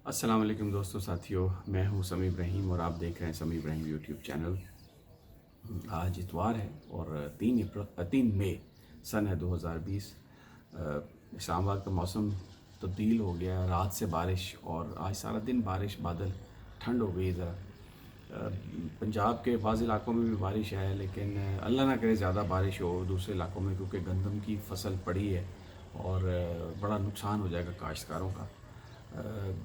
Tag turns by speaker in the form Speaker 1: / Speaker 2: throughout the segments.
Speaker 1: अस्सलाम वालेकुम दोस्तों साथियों, मैं हूं समी इब्राहिम और आप देख रहे हैं समी इब्राहिम यूट्यूब चैनल। आज इतवार है और 3 मई सन है 2020। इस्लामाबाद का मौसम तब्दील हो गया, रात से बारिश और आज सारा दिन बारिश, बादल, ठंड हो गई ज़रा। पंजाब के बाज़ इलाकों में भी बारिश है, लेकिन अल्लाह ना करे ज़्यादा बारिश हो दूसरे इलाकों में, क्योंकि गंदम की फसल पड़ी है और बड़ा नुकसान हो जाएगा काश्तकारों का।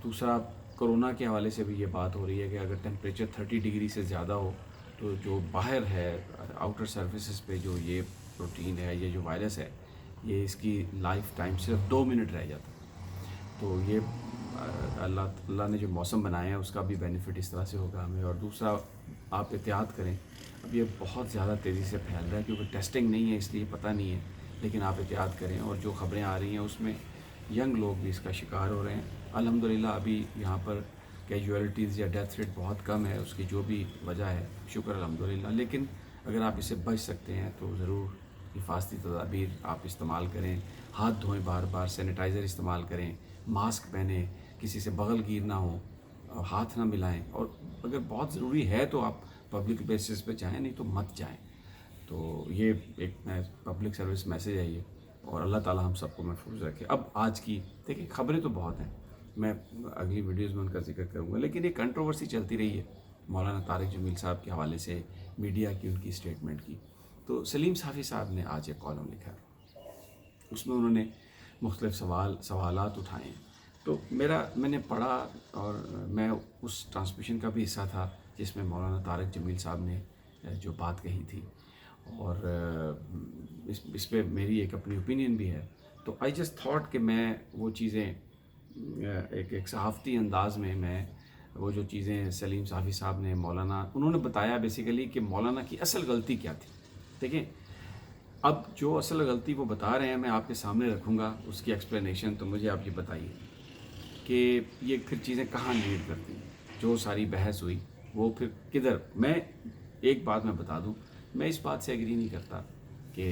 Speaker 1: दूसरा, कोरोना के हवाले से भी ये बात हो रही है कि अगर टेम्परेचर 30 डिग्री से ज़्यादा हो तो जो बाहर है आउटर सर्फेसिस पे जो ये प्रोटीन है, ये जो वायरस है, ये इसकी लाइफ टाइम सिर्फ 2 मिनट रह जाता है। तो ये अल्लाह ने जो मौसम बनाया है उसका भी बेनिफिट इस तरह से होगा हमें। और दूसरा, आप एहतियात करें। अब ये बहुत ज़्यादा तेज़ी से फैल रहा है क्योंकि टेस्टिंग नहीं है, इसलिए पता नहीं है, लेकिन आप एहतियात करें। और जो ख़बरें आ रही हैं उसमें यंग लोग भी इसका शिकार हो रहे हैं। अल्हम्दुलिल्लाह अभी यहाँ पर कैजुअलिटीज़ या डेथ रेट बहुत कम है, उसकी जो भी वजह है, शुक्र अल्हम्दुलिल्लाह। लेकिन अगर आप इससे बच सकते हैं तो ज़रूर हिफाजती तदाबीर आप इस्तेमाल करें। हाथ धोएं, बार बार सैनिटाइज़र इस्तेमाल करें, मास्क पहनें, किसी से बगल गिर ना हो, हाथ ना मिलाएं, और अगर बहुत ज़रूरी है तो आप पब्लिक प्लेसेस पे जाएं, नहीं तो मत जाएं। तो ये एक पब्लिक सर्विस मैसेज है ये, और अल्लाह ताला हम सबको महफूज रखे। अब आज की देखिए, खबरें तो बहुत हैं, मैं अगली वीडियोज़ में उनका जिक्र करूँगा, लेकिन ये कंट्रोवर्सी चलती रही है मौलाना तारिक जमील साहब के हवाले से, मीडिया की उनकी स्टेटमेंट की। तो सलीम साफ़ी साहब ने आज एक कॉलम लिखा, उसमें उन्होंने मुख्तलिफ सवालात उठाए हैं। तो मैंने पढ़ा और मैं उस ट्रांसमिशन का भी हिस्सा था जिसमें मौलाना तारिक जमील साहब ने जो बात कही थी, और इस पे मेरी एक अपनी ओपिनियन भी है। तो आई जस्ट थॉट कि मैं वो चीज़ें एक सहाफ़ती अंदाज़ में मैं वो जो चीज़ें सलीम साफ़ी साहब ने उन्होंने बताया बेसिकली कि मौलाना की असल गलती क्या थी। देखिए, अब जो असल गलती वो बता रहे हैं मैं आपके सामने रखूँगा उसकी एक्सप्लेनेशन। तो मुझे आप ये बताइए कि ये फिर चीज़ें कहाँ लीड करती हैं, जो सारी बहस हुई वो फिर किधर। मैं एक बात मैं बता दूं, मैं इस बात से एग्री नहीं करता कि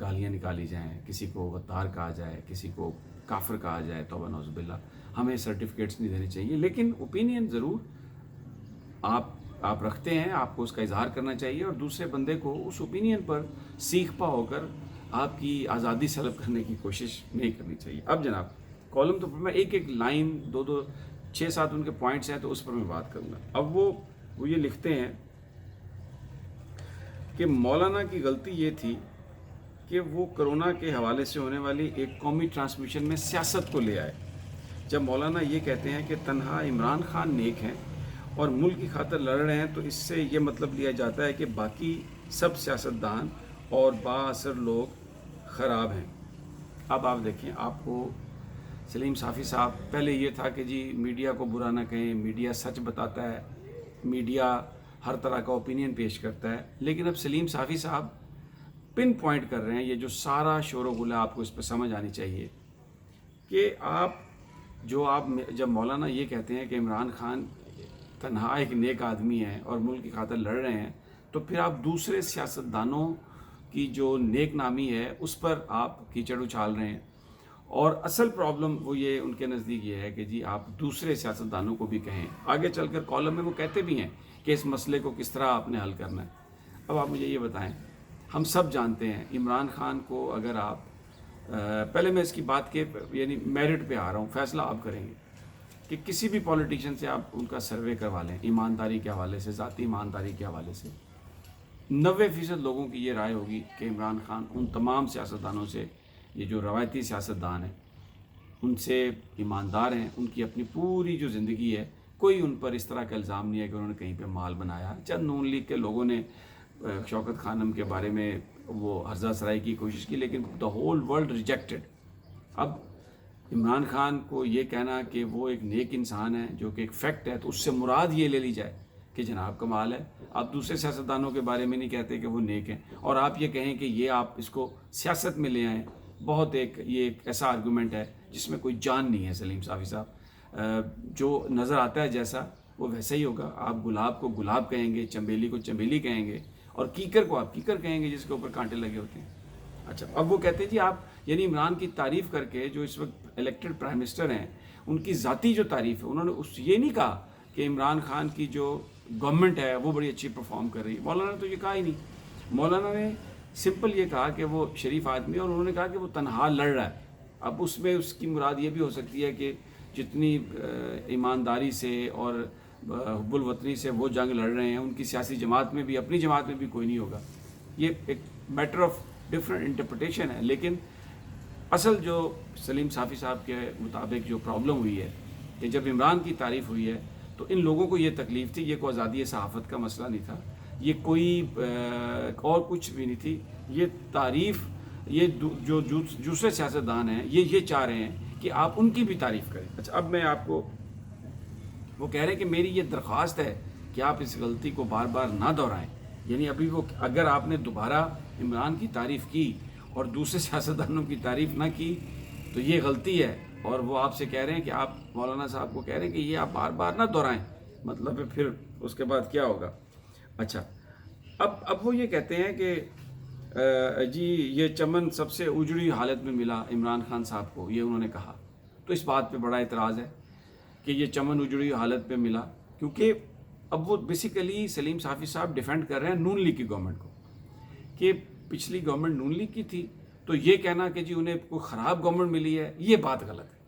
Speaker 1: गालियाँ निकाली जाएं, किसी को गद्दार कहा जाए, किसी को काफिर कहा जाए, तौबा नौज़ुबिल्लाह। हमें सर्टिफिकेट्स नहीं देने चाहिए, लेकिन ओपिनियन ज़रूर आप रखते हैं, आपको उसका इजहार करना चाहिए, और दूसरे बंदे को उस ओपिनियन पर सीख पा होकर आपकी आज़ादी सलब करने की कोशिश नहीं करनी चाहिए। अब जनाब, कॉलम तो मैं एक एक लाइन, दो दो, 6-7 उनके पॉइंट्स हैं, तो उस पर मैं बात करूँगा। अब वो ये लिखते हैं कि मौलाना की गलती ये थी कि वो कोरोना के हवाले से होने वाली एक कौमी ट्रांसमिशन में सियासत को ले आए। जब मौलाना ये कहते हैं कि तन्हा इमरान खान नेक हैं और मुल्क की खातिर लड़ रहे हैं, तो इससे ये मतलब लिया जाता है कि बाकी सब सियासतदान और बाअसर लोग ख़राब हैं। अब आप देखें, आपको सलीम साफ़ी साहब, पहले ये था कि जी मीडिया को बुरा ना कहें, मीडिया सच बताता है, मीडिया हर तरह का ओपिनियन पेश करता है, लेकिन अब सलीम साफ़ी साहब पिन पॉइंट कर रहे हैं। ये जो सारा शोर गुला, आपको इस पर समझ आनी चाहिए कि जब मौलाना ये कहते हैं कि इमरान खान तन्हा एक नेक आदमी है और मुल्क की खातिर लड़ रहे हैं, तो फिर आप दूसरे सियासतदानों की जो नेक नामी है उस पर आप कीचड़ उछाल रहे हैं। और असल प्रॉब्लम वो ये उनके नज़दीक ये है कि जी आप दूसरे सियासतदानों को भी कहें। आगे चलकर कॉलम में वो कहते भी हैं कि इस मसले को किस तरह आपने हल करना है। अब आप मुझे ये बताएं, हम सब जानते हैं इमरान खान को, अगर आप पहले मैं इसकी बात के यानी मेरिट पे आ रहा हूँ, फैसला आप करेंगे कि किसी भी पॉलिटिशियन से आप उनका सर्वे करवा लें ईमानदारी के हवाले से, ज़ाती ईमानदारी के हवाले से, 90% लोगों की ये राय होगी कि इमरान खान उन तमाम सियासतदानों से, ये जो रवायती सियासतदान हैं, उनसे ईमानदार हैं। उनकी अपनी पूरी जो ज़िंदगी है, कोई उन पर इस तरह का इल्ज़ाम नहीं है कि उन्होंने कहीं पे माल बनाया। चंद नून लीग के लोगों ने शौकत खानम के बारे में वो हर्जा सराई की कोशिश की, लेकिन द होल वर्ल्ड रिजेक्टेड। अब इमरान खान को ये कहना कि वो एक नेक इंसान है, जो कि एक फैक्ट है, तो उससे मुराद ये ले ली जाए कि जनाब कमाल है, आप दूसरे सियासतदानों के बारे में नहीं कहते कि वो नेक हैं, और आप ये कहें कि ये आप इसको सियासत में ले आएँ। ये एक ऐसा आर्गूमेंट है जिसमें कोई जान नहीं है। सलीम साफ़ी साहब, जो नज़र आता है जैसा वो वैसा ही होगा। आप गुलाब को गुलाब कहेंगे, चंबेली को चंबेली कहेंगे, और कीकर को आप कीकर कहेंगे जिसके ऊपर कांटे लगे होते हैं। अच्छा, अब वो कहते हैं जी आप यानी इमरान की तारीफ़ करके, जो इस वक्त इलेक्टेड प्राइम मिनिस्टर हैं, ان کی ذاتی جو تعریف ہے انہوں نے یہ نہیں کہا کہ عمران خان کی جو گورنمنٹ ہے وہ بڑی اچھی پرفارم کر رہی ہے. مولانا نے تو یہ کہا ہی نہیں. مولانا نے سمپل یہ کہا کہ وہ شریف آدمی ہے اور انہوں نے کہا کہ وہ تنہا لڑ رہا ہے. اب اس میں اس کی مراد یہ بھی ہو سکتی ہے کہ جتنی ایمانداری سے اور حب الوطنی سے وہ جنگ لڑ رہے ہیں ان کی سیاسی جماعت میں بھی اپنی جماعت میں بھی کوئی نہیں ہوگا. یہ ایک میٹر آف ڈفرینٹ انٹرپریٹیشن ہے. لیکن اصل جو سلیم صافی صاحب کے مطابق جو پرابلم ہوئی ہے کہ جب عمران کی تعریف ہوئی ہے تو ان لوگوں کو یہ تکلیف تھی. یہ کوئی آزادی صحافت کا مسئلہ نہیں تھا, یہ کوئی اور کچھ بھی نہیں تھی. یہ تعریف یہ جو دوسرے سیاستدان ہیں یہ چاہ رہے ہیں کہ آپ ان کی بھی تعریف کریں. اچھا, اب میں آپ کو وہ کہہ رہے ہیں کہ میری یہ درخواست ہے کہ آپ اس غلطی کو بار بار نہ دہرائیں. یعنی ابھی وہ اگر آپ نے دوبارہ عمران کی تعریف کی اور دوسرے سیاستدانوں کی تعریف نہ کی تو یہ غلطی ہے. اور وہ آپ سے کہہ رہے ہیں کہ آپ مولانا صاحب کو کہہ رہے ہیں کہ یہ آپ بار بار نہ دہرائیں. مطلب پھر اس کے بعد کیا ہوگا؟ اچھا, اب وہ یہ کہتے ہیں کہ جی یہ چمن سب سے اجڑی حالت میں ملا عمران خان صاحب کو, یہ انہوں نے کہا. تو اس بات پہ بڑا اعتراض ہے کہ یہ چمن اجڑی حالت پہ ملا, کیونکہ اب وہ بیسیکلی سلیم صافی صاحب ڈیفینڈ کر رہے ہیں نون لیگ کی گورنمنٹ کو کہ پچھلی گورنمنٹ نون لیگ کی تھی, تو یہ کہنا کہ جی انہیں کوئی خراب گورنمنٹ ملی ہے یہ بات غلط ہے.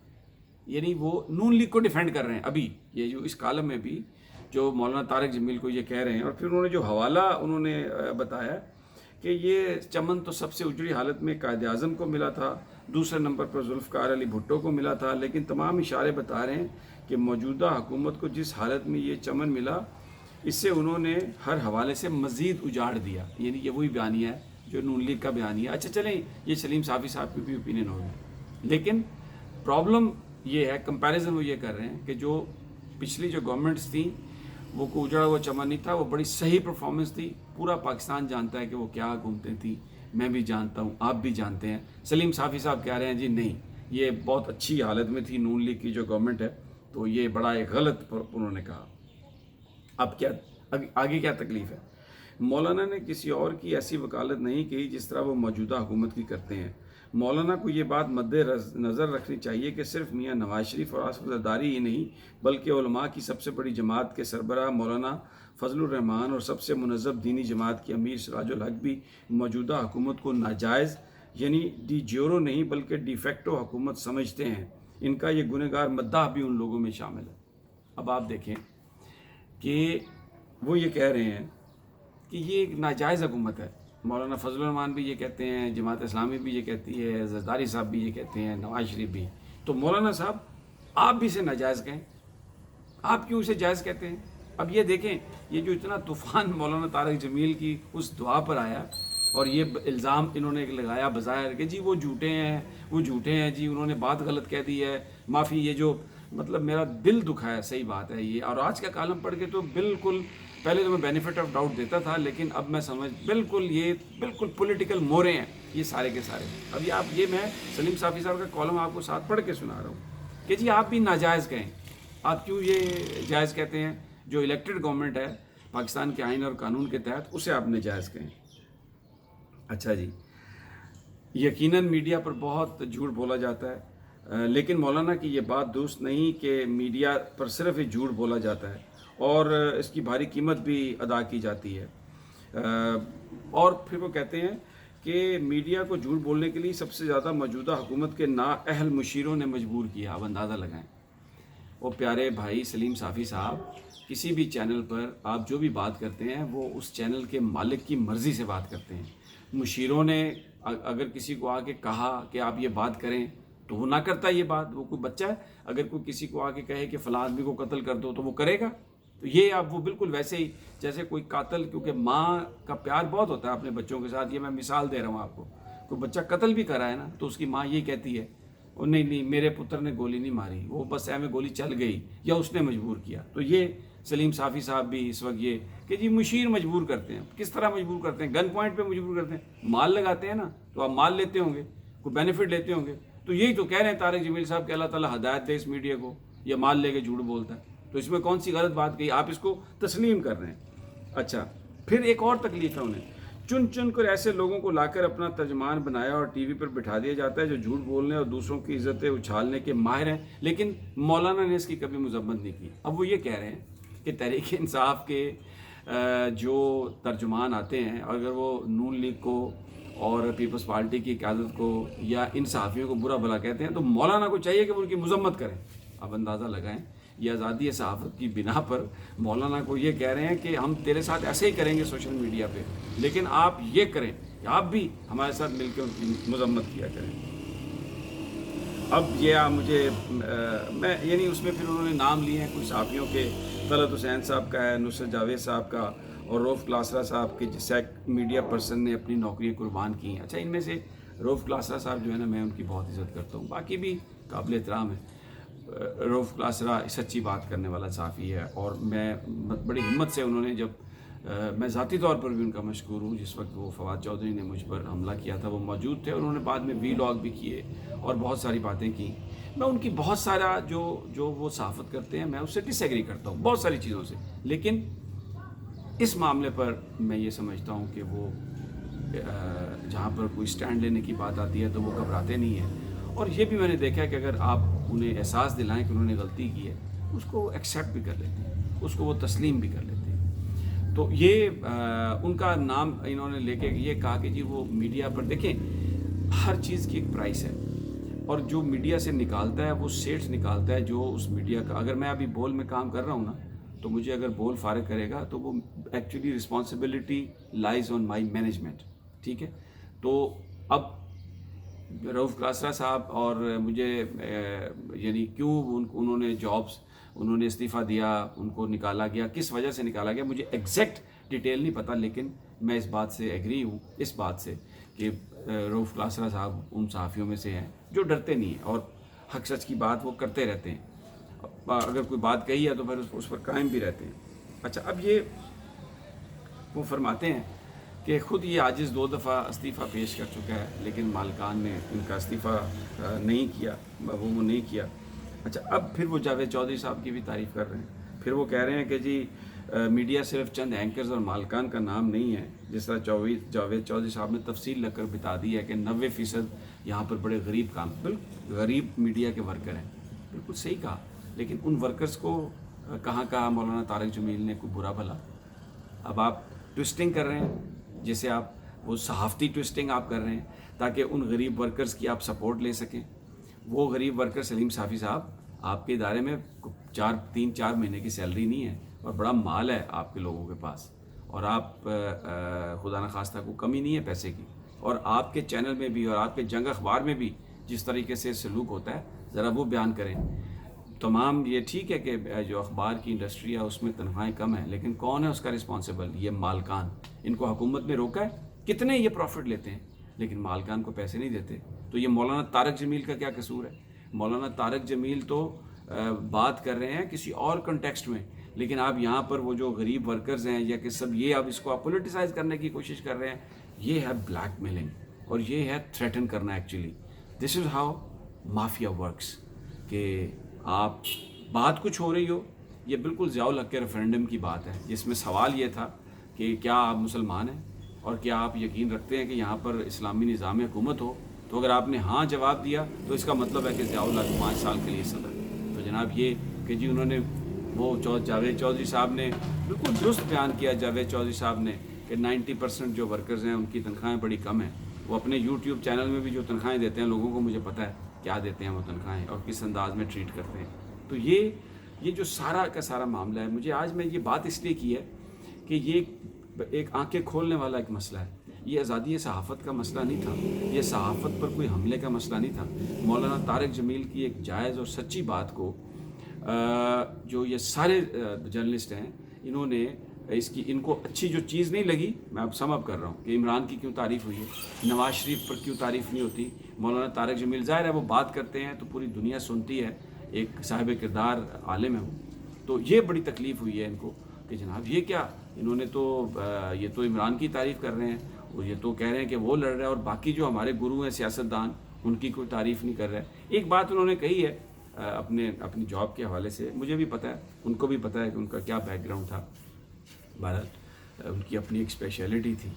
Speaker 1: یعنی وہ نون لیگ کو ڈیفینڈ کر رہے ہیں ابھی یہ جو اس کالم میں بھی جو مولانا طارق جمیل کو یہ کہہ رہے ہیں. اور پھر انہوں نے جو حوالہ انہوں نے بتایا کہ یہ چمن تو سب سے اجڑی حالت میں قائد اعظم کو ملا تھا, دوسرے نمبر پر ذوالفقار علی بھٹو کو ملا تھا, لیکن تمام اشارے بتا رہے ہیں کہ موجودہ حکومت کو جس حالت میں یہ چمن ملا اس سے انہوں نے ہر حوالے سے مزید اجاڑ دیا. یعنی یہ وہی بیانیہ ہے جو نون لیگ کا بیانیہ ہے. اچھا چلیں, یہ سلیم صافی صاحب کی بھی اوپینین ہوگی, لیکن پرابلم یہ ہے, کمپیریزن وہ یہ کر رہے ہیں کہ جو پچھلی جو گورنمنٹس تھیں وہ کوئی اجڑا ہوا چمن نہیں تھا, وہ بڑی صحیح پرفارمنس تھی. پورا پاکستان جانتا ہے کہ وہ کیا حکومتیں تھیں, میں بھی جانتا ہوں, آپ بھی جانتے ہیں. سلیم صافی صاحب کہہ رہے ہیں جی نہیں یہ بہت اچھی حالت میں تھی نون لیگ کی جو گورنمنٹ ہے, تو یہ بڑا ایک غلط انہوں نے کہا. اب کیا آگے کیا تکلیف ہے؟ مولانا نے کسی اور کی ایسی وکالت نہیں کی جس طرح وہ موجودہ حکومت کی کرتے ہیں. مولانا کو یہ بات مد نظر رکھنی چاہیے کہ صرف میاں نواز شریف اور آصف زرداری ہی نہیں بلکہ علماء کی سب سے بڑی جماعت کے سربراہ مولانا فضل الرحمان اور سب سے منظم دینی جماعت کے امیر سراج الحق بھی موجودہ حکومت کو ناجائز یعنی ڈی جیورو نہیں بلکہ ڈی فیکٹو حکومت سمجھتے ہیں. ان کا یہ گنہگار مداح بھی ان لوگوں میں شامل ہے. اب آپ دیکھیں کہ وہ یہ کہہ رہے ہیں کہ یہ ایک ناجائز حکومت ہے. مولانا فضل الرحمان بھی یہ کہتے ہیں, جماعت اسلامی بھی یہ کہتی ہے, زرداری صاحب بھی یہ کہتے ہیں, نواز شریف بھی. تو مولانا صاحب آپ بھی اسے ناجائز کہیں, آپ کیوں اسے جائز کہتے ہیں؟ اب یہ دیکھیں یہ جو اتنا طوفان مولانا طارق جمیل کی اس دعا پر آیا اور یہ الزام انہوں نے لگایا بظاہر کہ جی وہ جھوٹے ہیں جی انہوں نے بات غلط کہہ دی ہے, معافی. یہ جو مطلب میرا دل دکھا ہے, صحیح بات ہے یہ. اور آج کا کالم پڑھ کے تو بالکل پہلے تو میں بینیفٹ آف ڈاؤٹ دیتا تھا, لیکن اب میں بالکل پولیٹیکل مورے ہیں یہ سارے کے سارے. ابھی آپ یہ میں سلیم صافی صاحب کا کالم آپ کو ساتھ پڑھ کے سنا رہا ہوں کہ جی آپ بھی ناجائز کہیں. آپ کیوں یہ جائز کہتے ہیں؟ جو الیکٹڈ گورنمنٹ ہے پاکستان کے آئین اور قانون کے تحت اسے آپ نے جائز کہیں. اچھا جی, یقیناً میڈیا پر بہت جھوٹ بولا جاتا ہے, لیکن مولانا کی یہ بات درست نہیں کہ میڈیا پر صرف ہی جھوٹ بولا جاتا ہے اور اس کی بھاری قیمت بھی ادا کی جاتی ہے. اور پھر وہ کہتے ہیں کہ میڈیا کو جھوٹ بولنے کے لیے سب سے زیادہ موجودہ حکومت کے نااہل مشیروں نے مجبور کیا. اب اندازہ لگائیں. وہ پیارے بھائی سلیم صافی صاحب, کسی بھی چینل پر آپ جو بھی بات کرتے ہیں وہ اس چینل کے مالک کی مرضی سے بات کرتے ہیں. مشیروں نے اگر کسی کو آ کے کہا کہ آپ یہ بات کریں تو وہ نہ کرتا یہ بات. وہ کوئی بچہ ہے, اگر کوئی کسی کو آ کے کہے کہ فلاں آدمی کو قتل کر دو تو وہ کرے گا. تو یہ آپ وہ بالکل ویسے ہی جیسے کوئی قاتل, کیونکہ ماں کا پیار بہت ہوتا ہے اپنے بچوں کے ساتھ. یہ میں مثال دے رہا ہوں آپ کو. کوئی بچہ قتل بھی کرا ہے نا تو اس کی ماں یہ کہتی ہے نہیں میرے پتر نے گولی نہیں ماری, وہ بس میں گولی چل گئی یا اس نے مجبور کیا. تو یہ سلیم صافی صاحب بھی اس وقت یہ کہ جی مشیر مجبور کرتے ہیں. کس طرح مجبور کرتے ہیں؟ گن پوائنٹ پہ مجبور کرتے ہیں. مال لگاتے ہیں نا, تو آپ مال لیتے ہوں گے, کوئی بینیفٹ لیتے ہوں گے. تو یہی تو کہہ رہے ہیں طارق جمیل صاحب کہ اللہ تعالیٰ ہدایت دے اس میڈیا کو, یہ مال لے کے جھوٹ بولتا ہے. تو اس میں کون سی غلط بات کہی؟ آپ اس کو تسلیم کر رہے ہیں. اچھا, پھر ایک اور تکلیف ہے انہیں. चुन चुन कर ऐसे लोगों को लाकर अपना तर्जमान बनाया और टीवी पर बिठा दिया जाता है जो झूठ बोलने और दूसरों की इज्जतें उछालने के माहिर हैं, लेकिन मौलाना ने इसकी कभी मजम्मत नहीं की। अब वो ये कह रहे हैं कि तहरीक इंसाफ के जो तर्जुमान आते हैं, अगर वो नून लीग को और पीपल्स पार्टी की क़यादत को या इन सहाफ़ियों को बुरा भला कहते हैं, तो मौलाना को चाहिए कि वो उनकी मजम्मत करें। अब अंदाज़ा लगाएं, ये आज़ादी सहाफ़त की बिना पर मौलाना को ये कह रहे हैं कि हम तेरे साथ ऐसे ही करेंगे सोशल मीडिया पे, लेकिन आप ये करें कि आप भी हमारे साथ मिलकर उनकी मजम्मत किया करें। अब ये मैं यानी उसमें फिर उन्होंने नाम लिए हैं कुछ सहाफ़ियों के, तलत हुसैन साहब का है, नुसरत जावेद साहब का और रऊफ़ क्लासरा साहब के, जिससे मीडिया पर्सन ने अपनी नौकरियाँ कुर्बान की हैं। अच्छा, इनमें से रऊफ़ क्लासरा साहब जो है ना, मैं उनकी बहुत इज़्ज़त करता हूँ, बाकी भी काबिल एहतराम है। रऊफ़ क्लासरा सच्ची बात करने वाला साफ़ी है और मैं बड़ी हिम्मत से उन्होंने जब मैं ज़ाती तौर पर भी उनका मशकूर हूँ, जिस वक्त वो फवाद चौधरी ने मुझ पर हमला किया था वो मौजूद थे और उन्होंने बाद में वीलॉग भी किए और बहुत सारी बातें की। मैं उनकी बहुत सारा जो वो सहाफ़त करते हैं मैं उससे डिसएग्री करता हूँ बहुत सारी चीज़ों से, लेकिन इस मामले पर मैं ये समझता हूँ कि वो जहाँ पर कोई स्टैंड लेने की बात आती है तो वो घबराते नहीं हैं। और ये भी मैंने देखा है कि अगर आप उन्हें एहसास दिलाएं कि उन्होंने गलती की है, उसको एक्सेप्ट भी कर लेते हैं, उसको वो तस्लीम भी कर लेते हैं। तो ये उनका नाम इन्होंने लेके ये कहा कि जी वो मीडिया पर देखें, हर चीज़ की एक प्राइस है और जो मीडिया से निकालता है वो सेट्स निकालता है जो उस मीडिया का। अगर मैं अभी बोल में काम कर रहा हूँ ना, तो मुझे अगर बोल फारिग करेगा तो वो actually responsibility lies on my management, ठीक है। तो अब रऊफ़ क्लासरा साहब और मुझे यानी क्यों उन्होंने जॉब्स, उन्होंने इस्तीफ़ा दिया, उनको निकाला गया, किस वजह से निकाला गया, मुझे एग्जैक्ट डिटेल नहीं पता, लेकिन मैं इस बात से एग्री हूँ, इस बात से कि रऊफ़ क्लासरा साहब उन सहाफ़ियों में से हैं जो डरते नहीं हैं और हक सच की बात वो करते रहते हैं। अगर कोई बात कही है तो फिर उस पर कायम भी रहते हैं। अच्छा, अब ये वो फरमाते हैं कि ख़ुद ये आजिज़ 2 दफ़ा इस्तीफ़ा पेश कर चुका है, लेकिन मालिकान ने इनका इस्तीफ़ा नहीं किया, वो नहीं किया। अच्छा, अब फिर वो जावेद चौधरी साहब की भी तारीफ़ कर रहे हैं। फिर वो कह रहे हैं कि जी मीडिया सिर्फ चंद एंकर्स और मालिकान का नाम नहीं है, जिस तरह जावेद चौधरी साहब ने तफसील लगकर बता दी है कि 90% यहाँ पर बड़े गरीब काम, बिल्कुल गरीब मीडिया के वर्कर हैं। बिल्कुल सही कहा, लेकिन उन वर्कर्स को कहाँ कहा मौलाना तारक जमील ने कोई बुरा भला। अब आप ट्विस्टिंग कर रहे हैं, जैसे आप वो सहाफ़ती ट्विस्टिंग आप कर रहे हैं ताकि उन गरीब वर्कर्स की आप सपोर्ट ले सकें। वो गरीब वर्कर सलीम साफ़ी साहब, आपके इदारे में 3-4 महीने की सैलरी नहीं है और बड़ा माल है आपके लोगों के पास, और आप खुदा न खास्ता को कमी नहीं है पैसे की, और आपके चैनल में भी और आपके जंग अखबार में भी जिस तरीके से सलूक होता है ज़रा वो बयान करें। तमाम ये ठीक है कि जो अखबार की इंडस्ट्री है उसमें तनख्वाहें कम है, लेकिन कौन है उसका रिस्पॉन्सिबल? ये मालकान। इनको हुकूमत ने रोका है, कितने ये प्रॉफिट लेते हैं, लेकिन मालकान को पैसे नहीं देते। तो ये मौलाना तारक जमील का क्या कसूर है? मौलाना तारक जमील तो बात कर रहे हैं किसी और कंटेक्स्ट में, लेकिन आप यहाँ पर वो जो गरीब वर्कर्स हैं या कि सब ये आप इसको आप पोलिटिसाइज करने की कोशिश कर रहे हैं। ये है ब्लैकमेलिंग और ये है थ्रेटन करना। Actually this is how mafia works, कि आप बात कुछ हो रही हो, ये बिल्कुल ज़ियाउल हक के रेफरेंडम की बात है जिसमें सवाल ये था कि क्या आप मुसलमान हैं और क्या आप यकीन रखते हैं कि यहाँ पर इस्लामी निज़ाम हुकूमत हो। तो अगर आपने हाँ जवाब दिया तो इसका मतलब है कि ज़ियाउल हक 5 साल के लिए सदर। तो जनाब ये कि जी उन्होंने वो जावेद चौधरी साहब ने बिल्कुल दुरुस्त बयान किया, जावेद चौधरी साहब ने, कि 90% जो वर्कर्स हैं उनकी तनख्वाहें बड़ी कम हैं। वो अपने यूट्यूब चैनल में भी जो तनख्वाहें देते हैं लोगों को, मुझे पता है क्या देते हैं वो तनख्वाहें और किस अंदाज में ट्रीट करते हैं। तो ये जो सारा का सारा मामला है, मुझे आज मैं ये बात इसलिए की है कि ये एक आंखें खोलने वाला एक मसला है। ये आज़ादी सहाफ़त का मसला नहीं था, ये सहाफ़त पर कोई हमले का मसला नहीं था। मौलाना तारक जमील की एक जायज़ और सच्ची बात को जो ये सारे जर्नलिस्ट हैं इन्होंने इनको अच्छी जो चीज़ नहीं लगी, मैं अब सम अप कर रहा हूँ कि इमरान की क्यों तारीफ़ हुई है, नवाज़ शरीफ पर क्यों तारीफ़ नहीं होती। मौलाना तारक जमील ज़ाहिर है वो बात करते हैं तो पूरी दुनिया सुनती है, एक साहिब किरदार आलिम है वो। तो ये बड़ी तकलीफ़ हुई है इनको कि जनाब ये क्या, इन्होंने तो ये तो इमरान की तारीफ़ कर रहे हैं और ये तो कह रहे हैं कि वो लड़ रहे हैं और बाकी जो हमारे गुरु हैं सियासतदान उनकी कोई तारीफ़ नहीं कर रहे हैं। एक बात उन्होंने कही है अपनी जॉब के हवाले से, मुझे भी पता है, उनको भी पता है कि उनका क्या बैकग्राउंड था। भारत उनकी अपनी एक स्पेशलिटी थी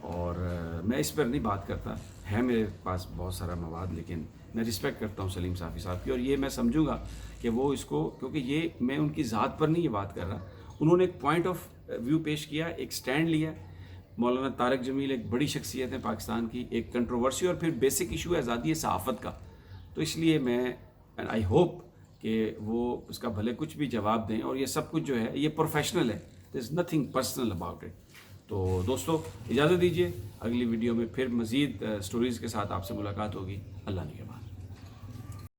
Speaker 1: اور میں اس پر نہیں بات کرتا، ہے میرے پاس بہت سارا مواد، لیکن میں رسپیکٹ کرتا ہوں سلیم صافی صاحب کی، اور یہ میں سمجھوں گا کہ وہ اس کو، کیونکہ یہ میں ان کی ذات پر نہیں یہ بات کر رہا، انہوں نے ایک پوائنٹ آف ویو پیش کیا، ایک سٹینڈ لیا۔ مولانا طارق جمیل ایک بڑی شخصیت ہے پاکستان کی، ایک کنٹروورسی اور پھر بیسک ایشو ہے آزادی صحافت کا، تو اس لیے میں آئی ہوپ کہ وہ اس کا بھلے کچھ بھی جواب دیں، اور یہ سب کچھ جو ہے یہ پروفیشنل ہے، there is nothing personal about it. تو دوستو اجازت دیجیے، اگلی ویڈیو میں پھر مزید سٹوریز کے ساتھ آپ سے ملاقات ہوگی۔ اللہ نگہبان۔